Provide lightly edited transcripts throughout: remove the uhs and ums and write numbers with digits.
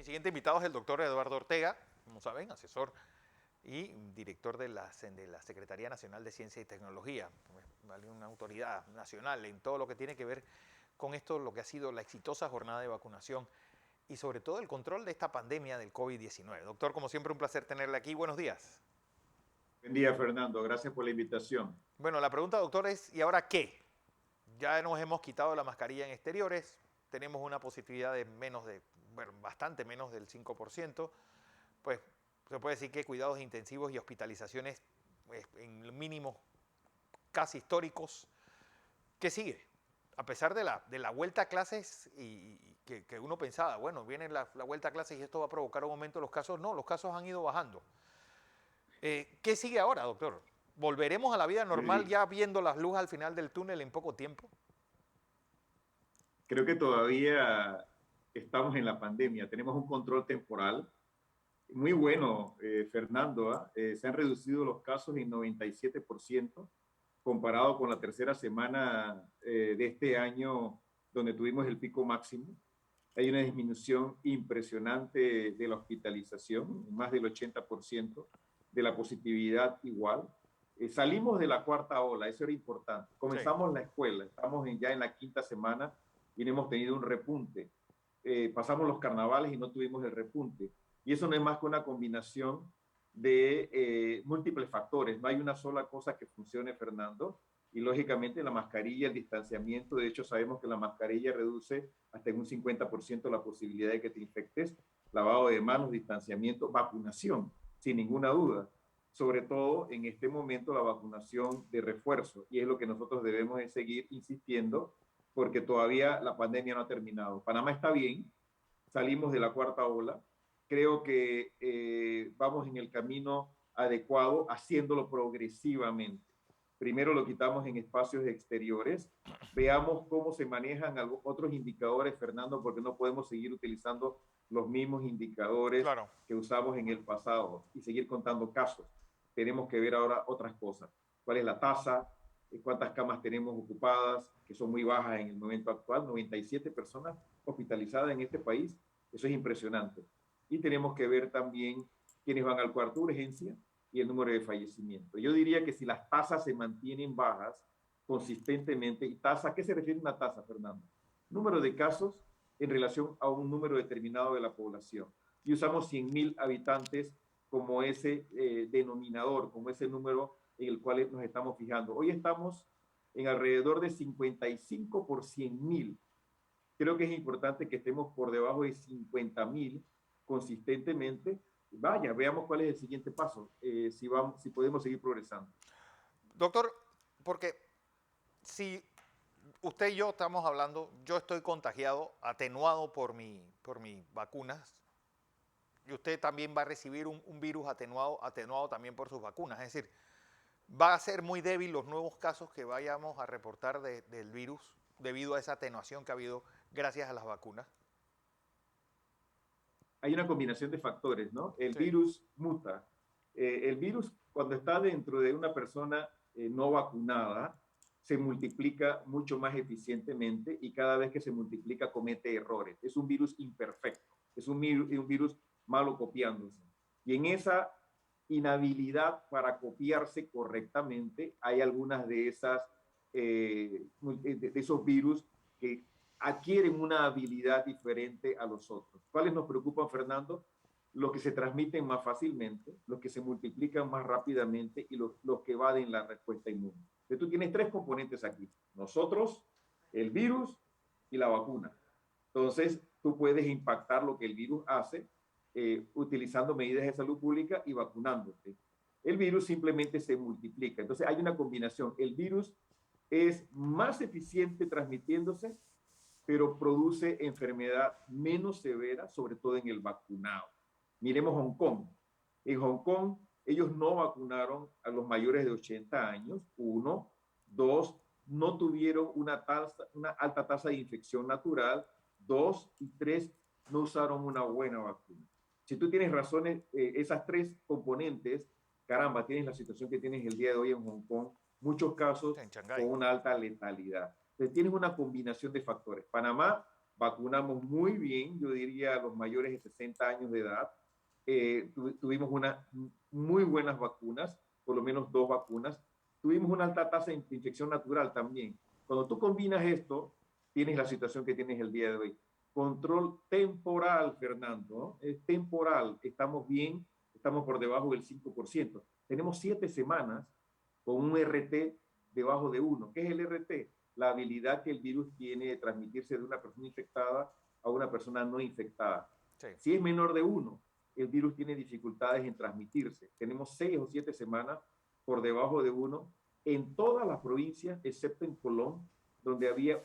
siguiente invitado es el doctor Eduardo Ortega, como saben, asesor y director de la Secretaría Nacional de Ciencia y Tecnología, una autoridad nacional en todo lo que tiene que ver con esto, lo que ha sido la exitosa jornada de vacunación y sobre todo el control de esta pandemia del COVID-19. Doctor, como siempre, un placer tenerle aquí. Buenos días. Buen día, Fernando. Gracias por la invitación. Bueno, la pregunta, doctor, es ¿y ahora qué? Ya nos hemos quitado la mascarilla en exteriores, tenemos una positividad de bastante menos del 5%, pues se puede decir que cuidados intensivos y hospitalizaciones en mínimos casi históricos. ¿Qué sigue? A pesar de la vuelta a clases y que uno pensaba, bueno, viene la vuelta a clases y esto va a provocar un aumento de los casos, no, los casos han ido bajando. ¿Qué sigue ahora, doctor? ¿Volveremos a la vida normal ya viendo las luces al final del túnel en poco tiempo? Creo que todavía estamos en la pandemia. Tenemos un control temporal muy bueno, Fernando. Se han reducido los casos en 97% comparado con la tercera semana de este año, donde tuvimos el pico máximo. Hay una disminución impresionante de la hospitalización, más del 80%, de la positividad igual. Salimos de la cuarta ola, eso era importante. Sí. Comenzamos la escuela, estamos ya en la quinta semana y no hemos tenido un repunte. Pasamos los carnavales y no tuvimos el repunte. Y eso no es más que una combinación de múltiples factores. No hay una sola cosa que funcione, Fernando. Y lógicamente la mascarilla, el distanciamiento, de hecho sabemos que la mascarilla reduce hasta en un 50% la posibilidad de que te infectes, lavado de manos, distanciamiento, vacunación, sin ninguna duda. Sobre todo en este momento la vacunación de refuerzo, y es lo que nosotros debemos de seguir insistiendo porque todavía la pandemia no ha terminado. Panamá está bien, salimos de la cuarta ola, creo que vamos en el camino adecuado, haciéndolo progresivamente. Primero lo quitamos en espacios exteriores, veamos cómo se manejan otros indicadores, Fernando, porque no podemos seguir utilizando los mismos indicadores Claro. que usamos en el pasado y seguir contando casos. Tenemos que ver ahora otras cosas. ¿Cuál es la tasa? ¿Cuántas camas tenemos ocupadas? Que son muy bajas en el momento actual. 97 personas hospitalizadas en este país. Eso es impresionante. Y tenemos que ver también quiénes van al cuarto de urgencia y el número de fallecimientos. Yo diría que si las tasas se mantienen bajas consistentemente, y tasa, ¿a qué se refiere una tasa, Fernando? Número de casos en relación a un número determinado de la población. Y usamos 100,000 habitantes como ese denominador, como ese número en el cual nos estamos fijando. Hoy estamos en alrededor de 55 por 100,000. Creo que es importante que estemos por debajo de 50,000 consistentemente. Vaya, veamos cuál es el siguiente paso, si podemos seguir progresando. Doctor, porque si usted y yo estamos hablando, yo estoy contagiado, atenuado por mis vacunas, y usted también va a recibir un virus atenuado también por sus vacunas. Es decir, va a ser muy débil los nuevos casos que vayamos a reportar del virus debido a esa atenuación que ha habido gracias a las vacunas. Hay una combinación de factores, ¿no? El Sí. virus muta. El virus, cuando está dentro de una persona no vacunada, se multiplica mucho más eficientemente y cada vez que se multiplica comete errores. Es un virus imperfecto, es un virus malo copiándose. Y en esa inhabilidad para copiarse correctamente, hay algunas de esos virus que adquieren una habilidad diferente a los otros. ¿Cuáles nos preocupan, Fernando? Los que se transmiten más fácilmente, los que se multiplican más rápidamente y los que evaden la respuesta inmune. Entonces, tú tienes tres componentes aquí. Nosotros, el virus y la vacuna. Entonces, tú puedes impactar lo que el virus hace utilizando medidas de salud pública y vacunándote. El virus simplemente se multiplica. Entonces, hay una combinación. El virus es más eficiente transmitiéndose, pero produce enfermedad menos severa, sobre todo en el vacunado. Miremos Hong Kong. En Hong Kong, ellos no vacunaron a los mayores de 80 años, uno. Dos, no tuvieron una alta tasa de infección natural. Dos, y tres, no usaron una buena vacuna. Si tú tienes razones, esas tres componentes, caramba, tienes la situación que tienes el día de hoy en Hong Kong, muchos casos En con Shanghái. una alta letalidad. Entonces, tienes una combinación de factores. Panamá vacunamos muy bien, yo diría a los mayores de 60 años de edad. Tuvimos unas muy buenas vacunas, por lo menos 2 vacunas. Tuvimos una alta tasa de infección natural también. Cuando tú combinas esto, tienes la situación que tienes el día de hoy. Control temporal, Fernando, ¿no? Es temporal, estamos bien, estamos por debajo del 5%. Tenemos 7 semanas con un RT debajo de 1. ¿Qué es el RT? La habilidad que el virus tiene de transmitirse de una persona infectada a una persona no infectada. Sí. Si es menor de 1, el virus tiene dificultades en transmitirse. Tenemos 6 o 7 semanas por debajo de 1 en todas las provincias, excepto en Colón, donde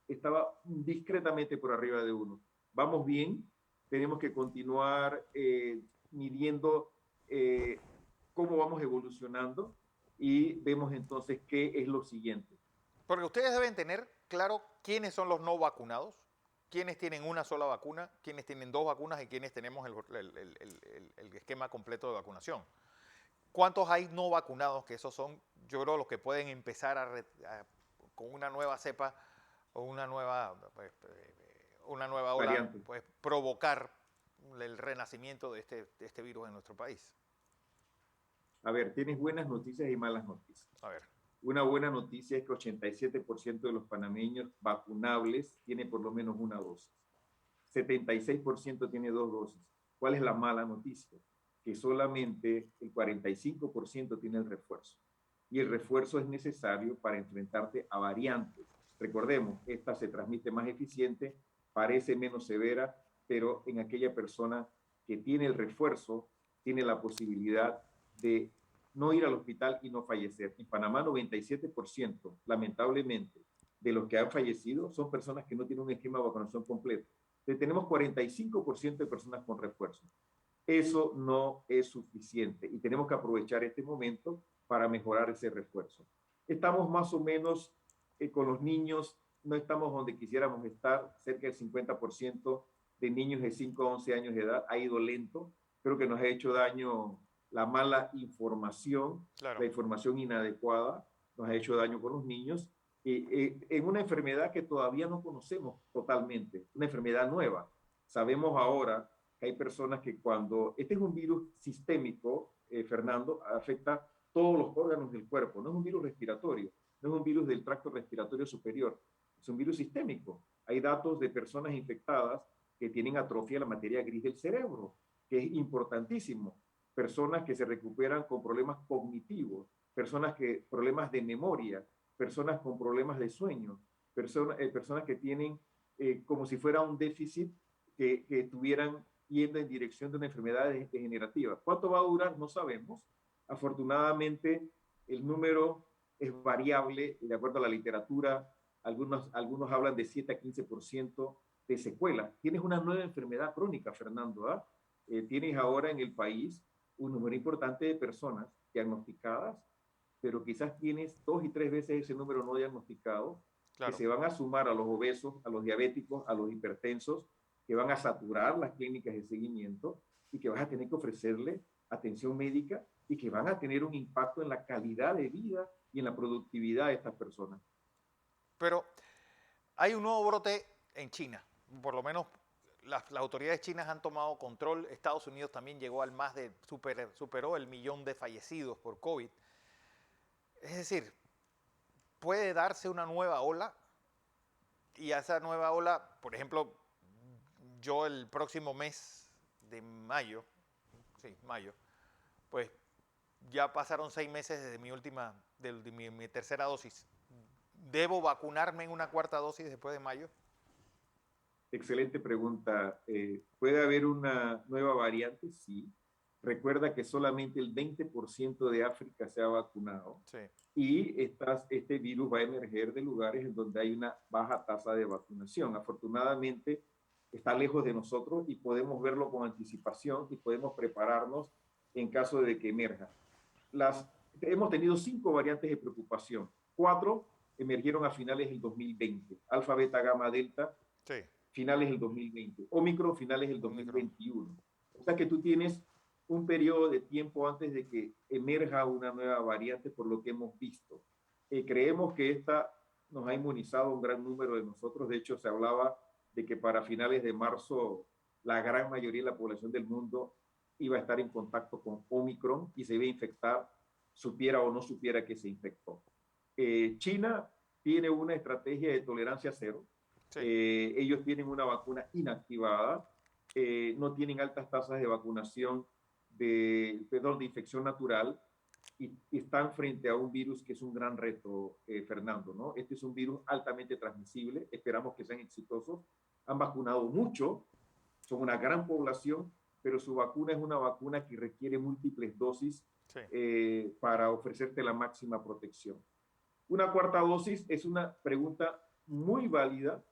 estaba discretamente por arriba de 1. Vamos bien, tenemos que continuar midiendo cómo vamos evolucionando y vemos entonces qué es lo siguiente. Porque ustedes deben tener claro quiénes son los no vacunados, quiénes tienen una sola vacuna, quiénes tienen 2 vacunas y quiénes tenemos el esquema completo de vacunación. ¿Cuántos hay no vacunados? Que esos son, yo creo, los que pueden empezar con una nueva cepa o una nueva ola, pues provocar el renacimiento de este virus en nuestro país. A ver, tienes buenas noticias y malas noticias. A ver. Una buena noticia es que 87% de los panameños vacunables tiene por lo menos una dosis. 76% tiene 2 dosis. ¿Cuál es la mala noticia? Que solamente el 45% tiene el refuerzo. Y el refuerzo es necesario para enfrentarte a variantes. Recordemos, esta se transmite más eficiente, parece menos severa, pero en aquella persona que tiene el refuerzo, tiene la posibilidad de no ir al hospital y no fallecer. En Panamá, 97%, lamentablemente, de los que han fallecido son personas que no tienen un esquema de vacunación completo. Entonces, tenemos 45% de personas con refuerzo. Eso no es suficiente y tenemos que aprovechar este momento para mejorar ese refuerzo. Estamos más o menos con los niños, no estamos donde quisiéramos estar, cerca del 50% de niños de 5 a 11 años de edad ha ido lento. Creo que nos ha hecho daño la mala información, claro. La información inadecuada nos ha hecho daño con los niños en una enfermedad que todavía no conocemos totalmente, una enfermedad nueva. Sabemos ahora que hay personas que este es un virus sistémico, Fernando, afecta todos los órganos del cuerpo, no es un virus respiratorio, no es un virus del tracto respiratorio superior, es un virus sistémico. Hay datos de personas infectadas que tienen atrofia de la materia gris del cerebro, que es importantísimo. Personas que se recuperan con problemas cognitivos, problemas de memoria, personas con problemas de sueño, personas que tienen como si fuera un déficit que estuvieran yendo en dirección de una enfermedad degenerativa. ¿Cuánto va a durar? No sabemos. Afortunadamente, el número es variable, de acuerdo a la literatura, algunos hablan de 7 a 15% de secuelas. Tienes una nueva enfermedad crónica, Fernando, ¿ah? Tienes ahora en el país un número importante de personas diagnosticadas, pero quizás tienes 2 y 3 veces ese número no diagnosticado, claro, que se van a sumar a los obesos, a los diabéticos, a los hipertensos, que van a saturar las clínicas de seguimiento y que vas a tener que ofrecerle atención médica y que van a tener un impacto en la calidad de vida y en la productividad de estas personas. Pero hay un nuevo brote en China, por lo menos las autoridades chinas han tomado control. Estados Unidos también llegó al superó el 1.000.000 de fallecidos por COVID. Es decir, puede darse una nueva ola y a esa nueva ola, por ejemplo, yo el próximo mes de mayo, pues ya pasaron 6 meses desde mi tercera dosis. ¿Debo vacunarme en una 4ª dosis después de mayo? Excelente pregunta. ¿Puede haber una nueva variante? Sí. Recuerda que solamente el 20% de África se ha vacunado. Sí. Y este virus va a emerger de lugares en donde hay una baja tasa de vacunación. Afortunadamente, está lejos de nosotros y podemos verlo con anticipación y podemos prepararnos en caso de que emerja. Hemos tenido 5 variantes de preocupación. 4 emergieron a finales del 2020. Alfa, beta, gamma, delta. Sí. Finales del 2020, Omicron finales del 2021. O sea que tú tienes un periodo de tiempo antes de que emerja una nueva variante por lo que hemos visto. Creemos que esta nos ha inmunizado a un gran número de nosotros. De hecho, se hablaba de que para finales de marzo la gran mayoría de la población del mundo iba a estar en contacto con Omicron y se iba a infectar, supiera o no supiera que se infectó. China tiene una estrategia de tolerancia cero. Sí. Ellos tienen una vacuna inactivada, no tienen altas tasas de vacunación, de infección natural, y están frente a un virus que es un gran reto, Fernando, ¿no? Este es un virus altamente transmisible, esperamos que sean exitosos, han vacunado mucho, son una gran población, pero su vacuna es una vacuna que requiere múltiples dosis, Sí. para ofrecerte la máxima protección. Una cuarta dosis es una pregunta muy válida.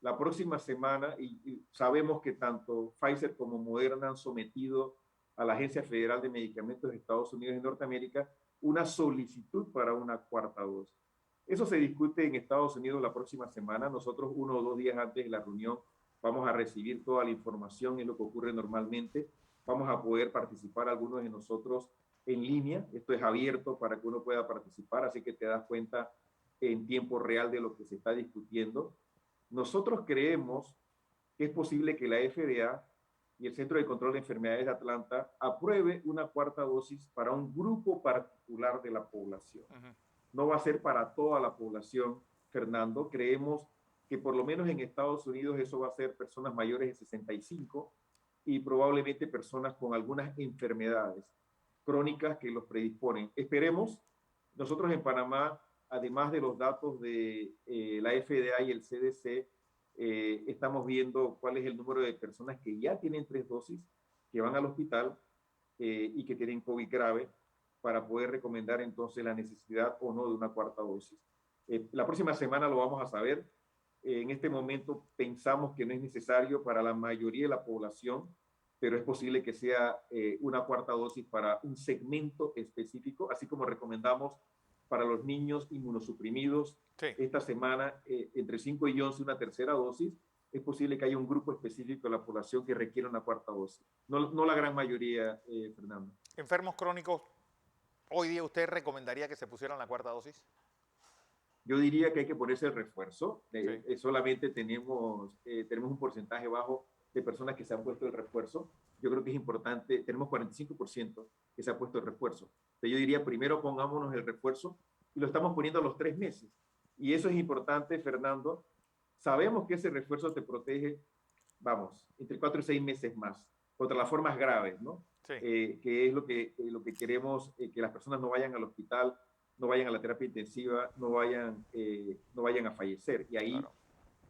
La próxima semana, y sabemos que tanto Pfizer como Moderna han sometido a la Agencia Federal de Medicamentos de Estados Unidos y Norteamérica una solicitud para una cuarta dosis. Eso se discute en Estados Unidos la próxima semana. Nosotros 1 o 2 días antes de la reunión vamos a recibir toda la información, es lo que ocurre normalmente. Vamos a poder participar algunos de nosotros en línea. Esto es abierto para que uno pueda participar, así que te das cuenta en tiempo real de lo que se está discutiendo. Nosotros creemos que es posible que la FDA y el Centro de Control de Enfermedades de Atlanta apruebe una cuarta dosis para un grupo particular de la población. No va a ser para toda la población, Fernando. Creemos que por lo menos en Estados Unidos eso va a ser personas mayores de 65 y probablemente personas con algunas enfermedades crónicas que los predisponen. Esperemos, nosotros en Panamá, además de los datos de la FDA y el CDC, estamos viendo cuál es el número de personas que ya tienen 3 dosis, que van al hospital y que tienen COVID grave, para poder recomendar entonces la necesidad o no de una cuarta dosis. La próxima semana lo vamos a saber. En este momento pensamos que no es necesario para la mayoría de la población, pero es posible que sea una cuarta dosis para un segmento específico, así como recomendamos para los niños inmunosuprimidos. Sí. Esta semana, entre 5 y 11, una tercera dosis. Es posible que haya un grupo específico de la población que requiera una cuarta dosis. No la gran mayoría, Fernando. ¿Enfermos crónicos, hoy día usted recomendaría que se pusieran la cuarta dosis? Yo diría que hay que ponerse el refuerzo. Sí. Solamente tenemos un porcentaje bajo de personas que se han puesto el refuerzo. Yo creo que es importante, tenemos 45% que se ha puesto el refuerzo. Entonces yo diría, primero pongámonos el refuerzo, y lo estamos poniendo a los 3 meses. Y eso es importante, Fernando. Sabemos que ese refuerzo te protege, vamos, entre 4 y 6 meses más, contra las formas graves, ¿no? Sí. Que es lo que queremos, que las personas no vayan al hospital, no vayan a la terapia intensiva, no vayan a fallecer. Y ahí claro,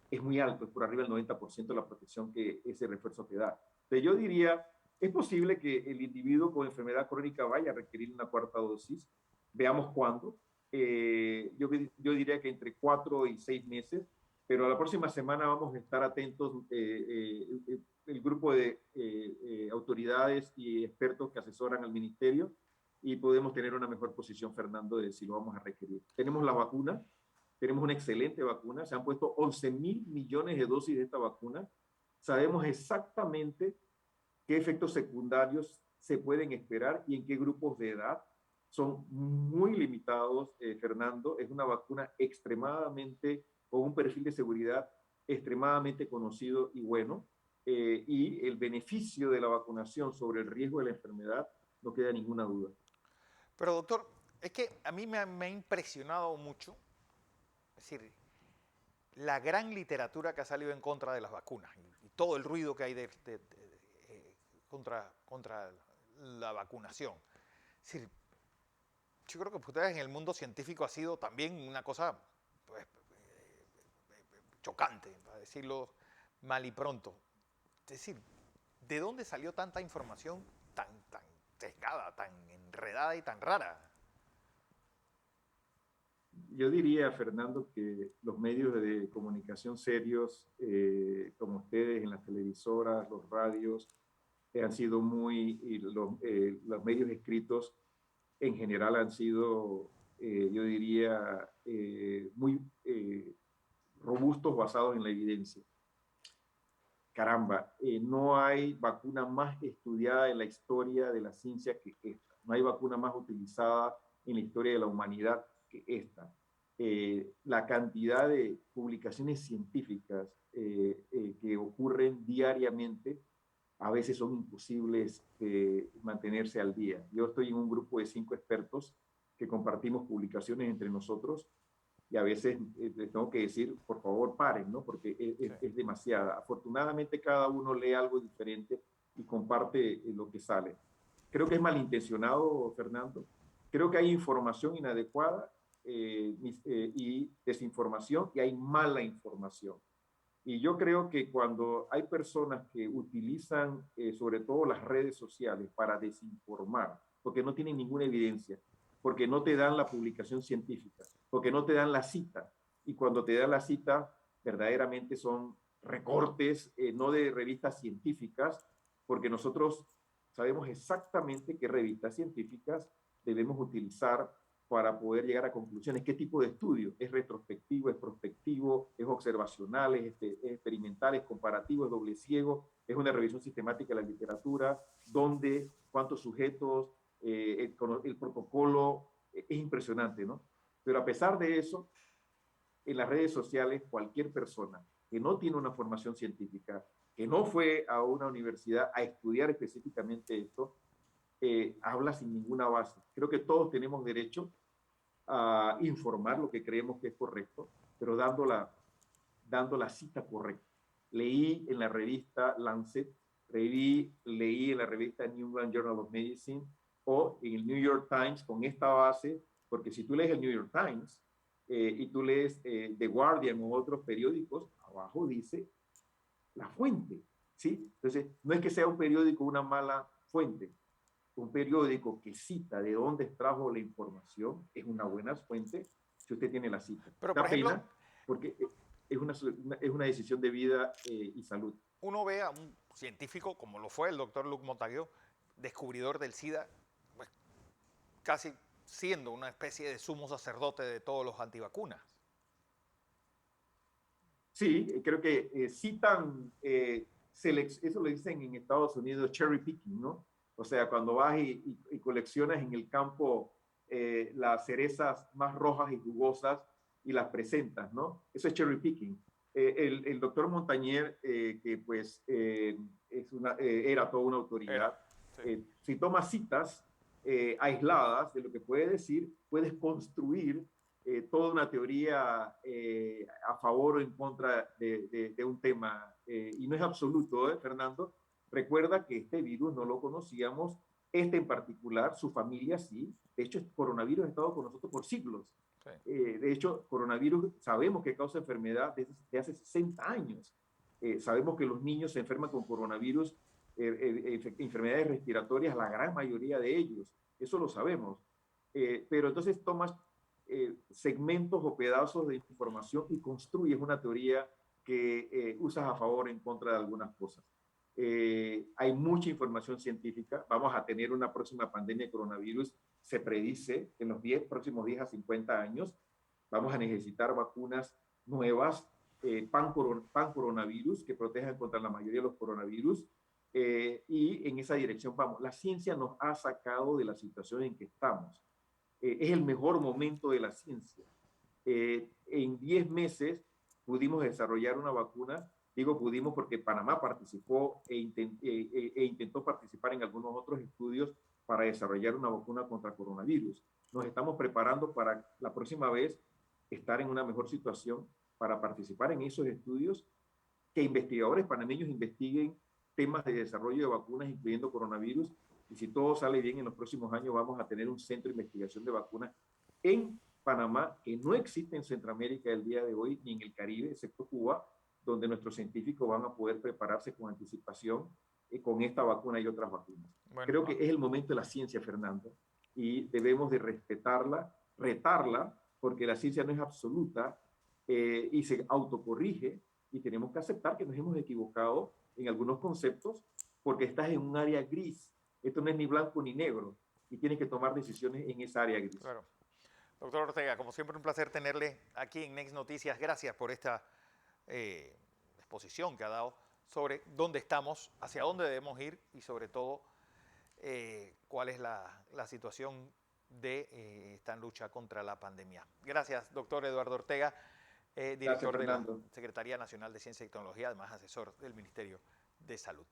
es muy alto, es por arriba del 90% la protección que ese refuerzo te da. Entonces yo diría, es posible que el individuo con enfermedad crónica vaya a requerir una cuarta dosis. Veamos cuándo. Yo diría que entre 4 y 6 meses, pero la próxima semana vamos a estar atentos, el grupo de autoridades y expertos que asesoran al ministerio, y podemos tener una mejor posición, Fernando, de si lo vamos a requerir. Tenemos la vacuna, tenemos una excelente vacuna, se han puesto 11,000 millones de dosis de esta vacuna, sabemos exactamente qué efectos secundarios se pueden esperar y en qué grupos de edad. Son muy limitados, Fernando. Es una vacuna extremadamente, con un perfil de seguridad extremadamente conocido y bueno, y el beneficio de la vacunación sobre el riesgo de la enfermedad no queda ninguna duda. Pero doctor, es que a mí me ha impresionado mucho, es decir, la gran literatura que ha salido en contra de las vacunas y todo el ruido que hay contra la vacunación. Es decir, yo creo que para ustedes en el mundo científico ha sido también una cosa pues, chocante, para decirlo mal y pronto. Es decir, ¿de dónde salió tanta información tan sesgada, tan enredada y tan rara? Yo diría, Fernando, que los medios de comunicación serios, como ustedes en las televisoras, los radios, han sido y los medios escritos en general han sido, yo diría, muy robustos, basados en la evidencia. Caramba, no hay vacuna más estudiada en la historia de la ciencia que esta. No hay vacuna más utilizada en la historia de la humanidad que esta. la cantidad de publicaciones científicas que ocurren diariamente a veces son imposibles mantenerse al día. Yo estoy en un grupo de 5 expertos que compartimos publicaciones entre nosotros y a veces les tengo que decir, por favor, paren, ¿no? Porque es demasiada. Afortunadamente, cada uno lee algo diferente y comparte lo que sale. Creo que es malintencionado, Fernando. Creo que hay información inadecuada y desinformación y hay mala información. Y yo creo que cuando hay personas que utilizan sobre todo las redes sociales para desinformar, porque no tienen ninguna evidencia, porque no te dan la publicación científica, porque no te dan la cita, y cuando te dan la cita, verdaderamente son recortes, no de revistas científicas, porque nosotros sabemos exactamente qué revistas científicas debemos utilizar para poder llegar a conclusiones. ¿Qué tipo de estudio? ¿Es retrospectivo, es prospectivo, es observacional, es experimental, es comparativo, es doble ciego? ¿Es una revisión sistemática de la literatura? ¿Dónde? ¿Cuántos sujetos? El protocolo es impresionante, ¿no? Pero a pesar de eso, en las redes sociales, cualquier persona que no tiene una formación científica, que no fue a una universidad a estudiar específicamente esto, habla sin ninguna base. Creo que todos tenemos derecho a informar lo que creemos que es correcto, pero dando la cita correcta. Leí en la revista Lancet, leí en la revista New England Journal of Medicine o en el New York Times con esta base, porque si tú lees el New York Times y tú lees The Guardian u otros periódicos, abajo dice la fuente, ¿sí? Entonces, no es que sea un periódico una mala fuente, un periódico que cita de dónde extrajo la información es una buena fuente si usted tiene la cita. Pero, por Da ejemplo, pena porque es una decisión de vida y salud. uno ve a un científico como lo fue el doctor Luc Montagnier, descubridor del SIDA, pues, casi siendo una especie de sumo sacerdote de todos los antivacunas. Sí, creo que citan, eso lo dicen en Estados Unidos, cherry picking, ¿no? O sea, cuando vas y coleccionas en el campo las cerezas más rojas y jugosas y las presentas, ¿no? Eso es cherry picking. El doctor Montañer, que pues era toda una autoridad, Sí. si tomas citas aisladas de lo que puede decir, puedes construir toda una teoría a favor o en contra de un tema. Y no es absoluto, Fernando. Recuerda que este virus no lo conocíamos, este en particular, su familia sí. De hecho, el coronavirus ha estado con nosotros por siglos. Sí. De hecho, coronavirus sabemos que causa enfermedad desde hace 60 años. Sabemos que los niños se enferman con coronavirus, enfermedades respiratorias, la gran mayoría de ellos. Eso lo sabemos. Pero entonces tomas segmentos o pedazos de información y construyes una teoría que usas a favor o en contra de algunas cosas. Hay mucha información científica. Vamos a tener una próxima pandemia de coronavirus, se predice en los próximos 10 a 50 años. Vamos a necesitar vacunas nuevas, pan-coronavirus, que protejan contra la mayoría de los coronavirus. Y en esa dirección vamos. La ciencia nos ha sacado de la situación en que estamos. Es el mejor momento de la ciencia. En 10 meses pudimos desarrollar una vacuna. Digo pudimos porque Panamá participó e intentó participar en algunos otros estudios para desarrollar una vacuna contra coronavirus. Nos estamos preparando para la próxima vez estar en una mejor situación para participar en esos estudios, que investigadores panameños investiguen temas de desarrollo de vacunas, incluyendo coronavirus, y si todo sale bien en los próximos años vamos a tener un centro de investigación de vacunas en Panamá, que no existe en Centroamérica el día de hoy, ni en el Caribe, excepto Cuba, donde nuestros científicos van a poder prepararse con anticipación con esta vacuna y otras vacunas. Bueno, creo que es el momento de la ciencia, Fernando, y debemos de respetarla, retarla, porque la ciencia no es absoluta y se autocorrige, y tenemos que aceptar que nos hemos equivocado en algunos conceptos porque estás en un área gris. Esto no es ni blanco ni negro y tienes que tomar decisiones en esa área gris. Claro. Doctor Ortega, como siempre un placer tenerle aquí en Next Noticias. Gracias por esta exposición que ha dado sobre dónde estamos, hacia dónde debemos ir y sobre todo cuál es la situación de esta lucha contra la pandemia. Gracias, doctor Eduardo Ortega, director Gracias, de la Fernando. Secretaría Nacional de Ciencia y Tecnología, además asesor del Ministerio de Salud.